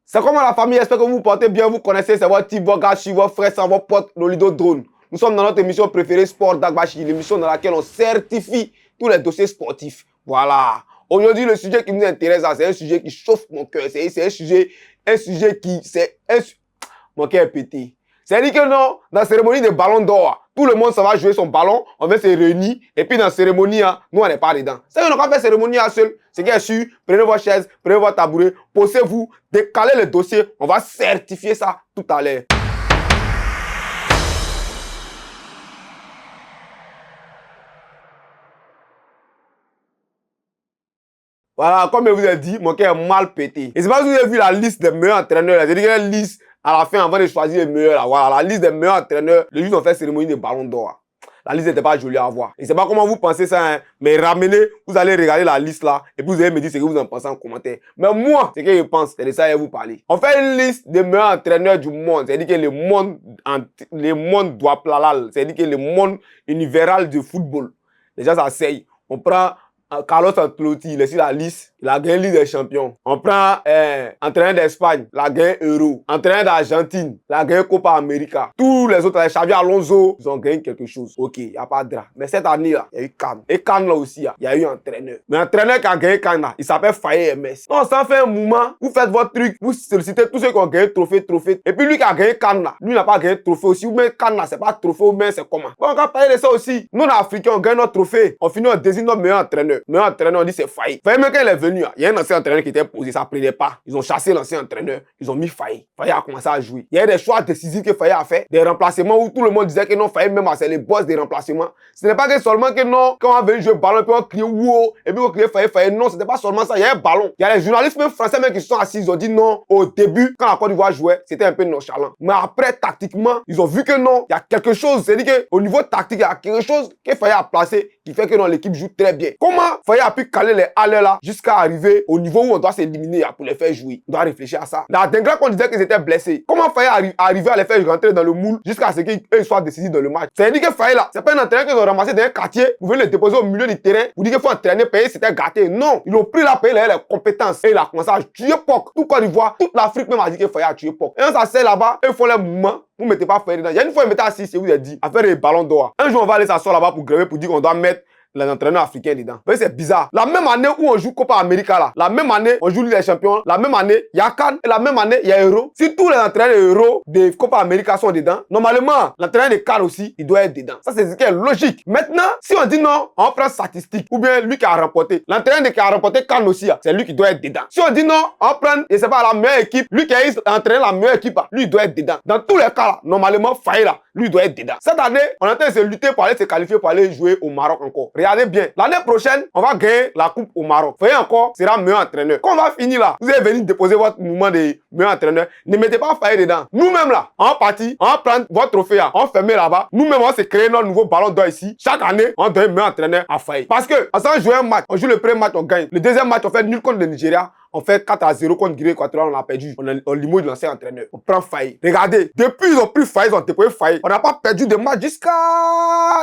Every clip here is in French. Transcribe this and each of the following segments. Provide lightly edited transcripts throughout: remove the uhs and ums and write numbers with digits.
C'est comment la famille, j'espère que vous vous portez bien, vous connaissez, c'est votre type, votre gars, votre frère, c'est votre pote, Lolido Drone. Nous sommes dans notre émission préférée Sport Dagbashi, l'émission dans laquelle on certifie tous les dossiers sportifs. Voilà. Aujourd'hui, le sujet qui nous intéresse, c'est un sujet qui chauffe mon cœur. C'est un sujet qui... Mon cœur est pété. C'est-à-dire que non, dans la cérémonie des ballons d'or, tout le monde s'en va jouer son ballon, on va se réunir, et puis dans la cérémonie, nous on n'est pas dedans. C'est qu'on n'a pas fait cérémonie à seul. C'est qu'il y a sûr, prenez votre chaise, prenez votre tabouret, posez-vous, décalez le dossier, on va certifier ça tout à l'heure. Voilà, comme je vous ai dit, mon cœur est mal pété. Et c'est pas que vous avez vu la liste des meilleurs entraîneurs. C'est-à-dire qu'il y a une liste à la fin avant de choisir les meilleurs. Là. Voilà, la liste des meilleurs entraîneurs. Les juges ont fait cérémonie de ballon d'or. La liste n'était pas jolie à voir. Et c'est pas comment vous pensez ça, hein. Mais ramenez, vous allez regarder la liste là. Et puis vous allez me dire ce que vous en pensez en commentaire. Mais moi, ce que je pense, c'est de ça que je vais vous parler. On fait une liste des meilleurs entraîneurs du monde. C'est-à-dire que le monde doit plalal. C'est-à-dire que le monde universel du football. Les gens s'asseyent. On prend Carlos Ancelotti, il est sur la liste, il a gagné Ligue des Champions. On prend entraîneur d'Espagne, il a gagné Euro. Entraîneur d'Argentine, il a gagné Copa América. Tous les autres, Xavi Alonso, ils ont gagné quelque chose. Ok, il n'y a pas de drap. Mais cette année-là, il y a eu Cannes. Et Cannes là aussi, il y a eu un entraîneur. Mais l'entraîneur qui a gagné Cannes là, il s'appelle Faye MS. Non, ça fait un moment, vous faites votre truc, vous sollicitez tous ceux qui ont gagné trophée. Et puis lui qui a gagné Cannes là, lui n'a pas gagné trophée aussi. Ou même Cannes là, c'est pas trophée ou même c'est comment. Bon, on va parler de ça aussi. Nous, les Africains, on gagne notre trophée. On finit, on désigne notre meilleur entraîneur. Meilleur entraîneur, on dit c'est Faye. Faye, même quand il est venu, il y a un ancien entraîneur qui était posé, ça ne prenait pas. Ils ont chassé l'ancien entraîneur, ils ont mis Faye. Faye a commencé à jouer. Il y a des choix décisifs que Faye a fait, des remplacements où tout le monde disait que non, Faye même c'est les boss des remplacements. Ce n'est pas que seulement que non, quand on veut jouer le ballon, puis on crie wow, et puis on crie Faye. Non, c'était pas seulement ça, il y a un ballon. Il y a les journalistes même français même qui se sont assis, ils ont dit non, au début, quand la Côte d'Ivoire jouait, c'était un peu nonchalant. Mais après, tactiquement, ils ont vu que non, il y a quelque chose, c'est-à-dire qu'au niveau tactique, il y a quelque chose que Faye a placé qui fait que non, l'équipe joue très bien. Comment Faye a pu caler les allées là jusqu'à arriver au niveau où on doit s'éliminer pour les faire jouer? On doit réfléchir à ça. La dingue qu'on disait qu'ils étaient blessés. Comment Faye arriver à les faire rentrer dans le moule jusqu'à ce qu'ils soient décisifs dans le match? C'est-à-dire que Faye là, c'est pas un entraîneur qu'ils ont ramassé dans un quartier, vous venez le déposer au milieu du terrain, vous dites qu'il faut entraîner, payer, c'était gâté. Non, ils ont pris la paye, les compétences et il a commencé à tuer Pok. Tout Côte d'Ivoire, toute l'Afrique même a dit que Faye a tué Pok. Et on s'assied là-bas, ils font les mouvements. Vous ne mettez pas Faye dedans. Il y a une fois, ils mettaient assis, c'est vous avez dit, à faire des ballons d'or. Un jour, on va aller s'asseoir là-bas pour gréver, pour dire qu'on doit mettre les entraîneurs africains dedans. Mais c'est bizarre. La même année où on joue Copa América là, la même année on joue Ligue des Champions, la même année il y a Cannes et la même année il y a Euro. Si tous les entraîneurs Euro de Copa América sont dedans, normalement l'entraîneur de Cannes aussi il doit être dedans. Ça c'est ce qui est logique. Maintenant, si on dit non, on prend statistique ou bien lui qui a remporté. L'entraîneur qui a remporté Cannes aussi, c'est lui qui doit être dedans. Si on dit non, on prend, je sais pas, la meilleure équipe, lui qui a entraîné la meilleure équipe, lui il doit être dedans. Dans tous les cas là, normalement Faye là, lui doit être dedans. Cette année, on est en train de se lutter pour aller se qualifier pour aller jouer au Maroc encore. Regardez bien. L'année prochaine, on va gagner la coupe au Maroc. Faye encore sera meilleur entraîneur. Quand on va finir là, vous allez venir déposer votre mouvement de meilleur entraîneur. Ne mettez pas Faye dedans. Nous-mêmes là, on partit, on va prendre votre trophée là, on ferme là-bas. Nous-mêmes, on se crée notre nouveau ballon d'or ici. Chaque année, on donne meilleur entraîneur à Faye. Parce que, en jouer un match, on joue le premier match, on gagne. Le deuxième match, on fait nul contre le Nigeria. On fait 4-0 contre Guinée Équatoriale, on a perdu. On limoge l'ancien entraîneur. On prend Faye. Regardez, depuis ils ont pris Faye, ils ont déposé Faye. On n'a pas perdu de match jusqu'à...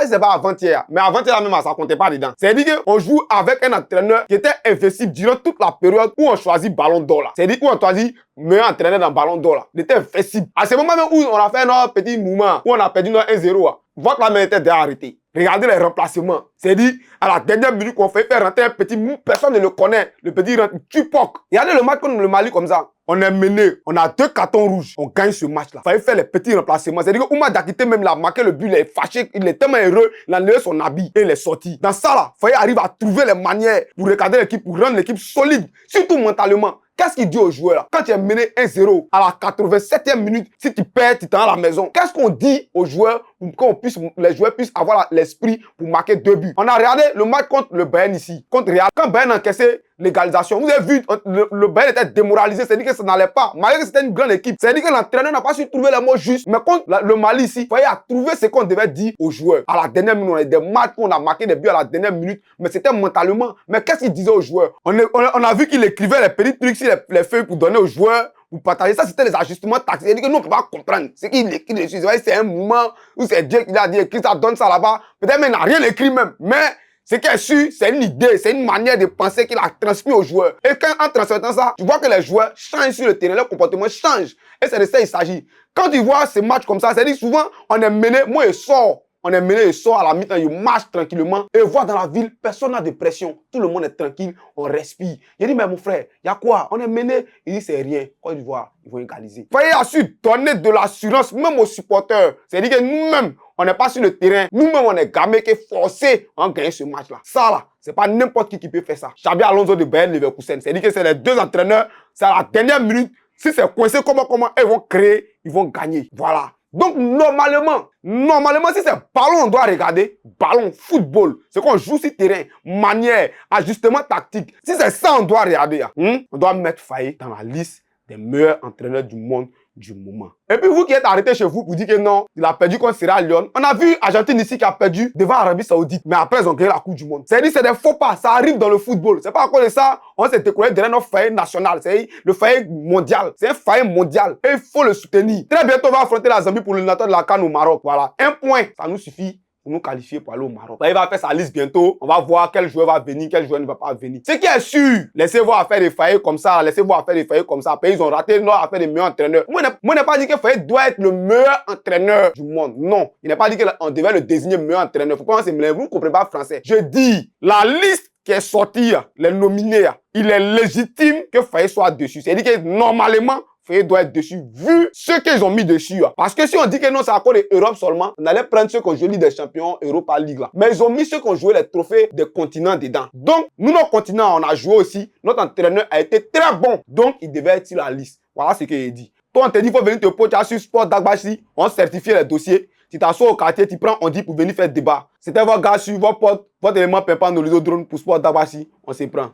C'est pas avant-hier. Mais avant-hier même, ça comptait pas dedans. C'est-à-dire qu'on joue avec un entraîneur qui était invincible durant toute la période où on choisit ballon d'or là. C'est-à-dire où on choisit meilleur entraîneur dans ballon d'or là. Il était invincible. À ce moment même où on a fait notre petit mouvement, où on a perdu notre 1-0, votre la main était déjà arrêtée. Regardez les remplacements. C'est-à-dire, à la dernière minute qu'on fait faire rentrer un petit mou, personne ne le connaît. Le petit rentre, tu Pok. Regardez le match contre le Mali comme ça. On est mené, on a 2 cartons rouges. On gagne ce match-là. Il fallait faire les petits remplacements. C'est-à-dire que Oumar Diakité même l'a marqué le but, il est fâché, il est tellement heureux, il a enlevé son habit et il est sorti. Dans ça là, il fallait arriver à trouver les manières pour recadrer l'équipe, pour rendre l'équipe solide, surtout mentalement. Qu'est-ce qu'il dit aux joueurs là? Quand tu es mené 1-0 à la 87e minute, si tu perds, tu t'en vas à la maison. Qu'est-ce qu'on dit aux joueurs pour que les joueurs puissent avoir l'esprit pour marquer 2 buts? On a regardé le match contre le Bayern ici, contre Real. Quand Bayern a encaissé l'égalisation, vous avez vu, le Bayern était démoralisé, c'est-à-dire que ça n'allait pas. Malgré que c'était une grande équipe, c'est-à-dire que l'entraîneur n'a pas su trouver les mots justes. Mais contre le Mali ici, il fallait trouver ce qu'on devait dire aux joueurs. À la dernière minute, on a des matchs où on a marqué des buts à la dernière minute, mais c'était mentalement. Mais qu'est-ce qu'il disait aux joueurs? On a vu qu'il écrivait les petits trucs sur les feuilles pour donner aux joueurs, pour partager ça, c'était les ajustements tactiques. C'est-à-dire que nous, on ne peut pas comprendre. C'est qu'il écrit dessus. C'est un mouvement où c'est Dieu qui a dit, écrit ça, donne ça là-bas. Peut-être même il n'a rien écrit même. Mais Ce qui est sûr, c'est une idée, c'est une manière de penser qu'il a transmis aux joueurs. Et quand en transmettant ça, tu vois que les joueurs changent sur le terrain, leur comportement change. Et c'est de ça qu'il s'agit. Quand tu vois ces matchs comme ça, c'est-à-dire souvent, on est mené, moi je sors. On est mené, je sors à la mi-temps, je marche tranquillement. Et voir dans la ville, personne n'a de pression. Tout le monde est tranquille, on respire. Il dit, mais mon frère, il y a quoi? On est mené. Il dit, c'est rien. Quand tu vois, ils vont égaliser. Voyez, a su donner de l'assurance, même aux supporters. C'est-à-dire que nous-mêmes, on n'est pas sur le terrain. Nous-mêmes, on est gamés qui est forcés à gagner ce match-là. Ça, là, c'est pas n'importe qui peut faire ça. Xabi Alonso de Bayern Leverkusen. C'est-à-dire que c'est les deux entraîneurs. C'est à la dernière minute. Si c'est coincé, comment ils vont créer, ils vont gagner. Voilà. Donc, normalement, si c'est ballon, on doit regarder. Ballon, football. C'est qu'on joue sur terrain. Manière, ajustement tactique. Si c'est ça, on doit regarder. On doit mettre Faye dans la liste des meilleurs entraîneurs du monde du moment. Et puis vous qui êtes arrêté chez vous pour dire que non, il a perdu contre Sierra Leone. On a vu Argentine ici qui a perdu devant Arabie Saoudite. Mais après, ils ont gagné la Coupe du Monde. C'est-à-dire c'est des faux pas. Ça arrive dans le football. C'est pas à cause de ça, on s'est décollé derrière notre faillite national. C'est le faillite mondial. C'est un faillite mondial. Et il faut le soutenir. Très bientôt, on va affronter la Zambie pour l'éliminatoire de la CAN au Maroc. Voilà. Un point. Ça nous suffit pour nous qualifier pour aller au Maroc. Là, il va faire sa liste bientôt. On va voir quel joueur va venir, quel joueur ne va pas venir. Ce qui est sûr, laissez-vous faire des faillites comme ça, laissez-vous faire des faillites comme ça. Après, ils ont raté leur affaire des meilleurs entraîneurs. Moi, je n'ai pas dit que Faye doit être le meilleur entraîneur du monde. Non. Il n'a pas dit qu'on devait le désigner meilleur entraîneur. Faut pas se mélanger. Vous ne comprenez pas français. Je dis, la liste qui est sortie, les nominés, il est légitime que Faye soit dessus. C'est-à-dire que normalement, Faye doit être dessus, vu ce qu'ils ont mis dessus. Parce que si on dit que non, c'est à cause de l'Europe seulement, on allait prendre ceux qui ont joué Ligue des Champions, Europa League là. Mais ils ont mis ceux qui ont joué les trophées des continents dedans. Donc, nous, notre continent, on a joué aussi. Notre entraîneur a été très bon. Donc, il devait être sur la liste. Voilà ce qu'il dit. Toi, on te dit, il faut venir te poser sur Sport Dagbashi. On certifie les dossiers. Tu t'assois au quartier, tu prends, on dit pour venir faire débat. C'était votre gars sur votre élément pépin dans les autres drones pour Sport Dagbashi. On se prend.